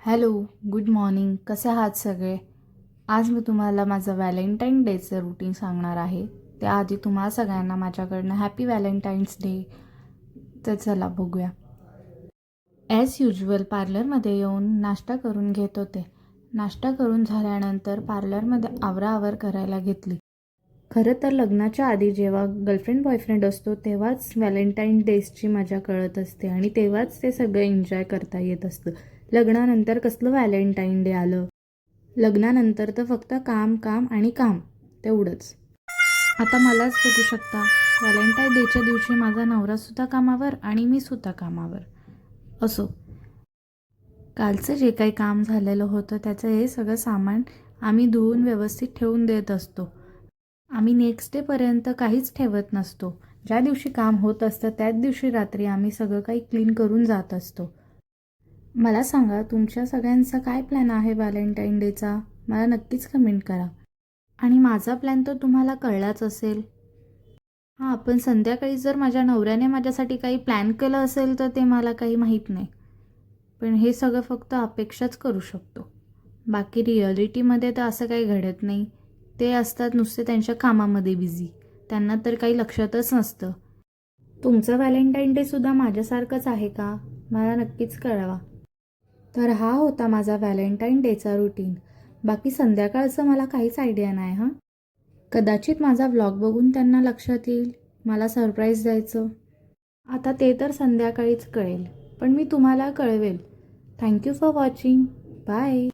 Hello, good morning. कसे आहात सगळे? आज मी तुम्हाला माझं व्हॅलेंटाईन डेचं रुटीन सांगणार आहे. त्याआधी तुम्हा सगळ्यांना माझ्याकडनं हॅपी व्हॅलेंटाईन्स डे. तर चला बघूया. ॲज युज्युअल पार्लरमध्ये येऊन नाश्ता करून घेत होते. नाश्ता करून झाल्यानंतर पार्लरमध्ये आवराआवर करायला घेतली. खरं तर लग्नाच्या आधी जेव्हा गर्लफ्रेंड बॉयफ्रेंड असतो तेव्हाच व्हॅलेंटाईन डेजची मजा कळत असते आणि तेव्हाच ते सगळं एन्जॉय करता येत असतं. लग्नानंतर कसलं व्हॅलेंटाईन डे आलं? लग्नानंतर तर फक्त काम काम आणि काम तेवढंच. आता मलाच बघू शकता, व्हॅलेंटाईन डेच्या दिवशी माझा नवरासुद्धा कामावर आणि मी सुद्धा कामावर. असो, कालचं जे काही काम झालेलं होतं त्याचं हे सगळं सामान आम्ही धुवून व्यवस्थित ठेवून देत असतो. आम्ही नेक्स्ट डेपर्यंत काहीच ठेवत नसतो. ज्या दिवशी काम होत असतं त्याच दिवशी रात्री आम्ही सगळं काही क्लीन करून जात असतो. मला सांगा, तुमच्या सगळ्यांचा काय प्लॅन आहे व्हॅलेंटाईन डेचा? मला नक्कीच कमेंट करा. आणि माझा प्लॅन तर तुम्हाला कळलाच असेल. हां, पण संध्याकाळी जर माझ्या नवऱ्याने माझ्यासाठी काही प्लॅन केलं असेल तर ते मला काही माहीत नाही. पण हे सगळं फक्त अपेक्षाच करू शकतो. बाकी रिॲलिटीमध्ये तर असं काही घडत नाही. ते असतात नुसते त्यांच्या कामामध्ये बिझी. त्यांना तर काही लक्षातच नसतं. तुमचं व्हॅलेंटाईन डेसुद्धा माझ्यासारखंच आहे का? मला नक्कीच कळवा. तर हा होता माझा व्हॅलेंटाईन डेचा रुटीन. बाकी संध्याकाळचं मला काहीच आयडिया नाही हां. कदाचित माझा व्लॉग बघून त्यांना लक्षात येईल मला सरप्राईज द्यायचं. आता ते तर संध्याकाळीच कळेल, पण मी तुम्हाला कळवेल. Thank you for watching. बाय.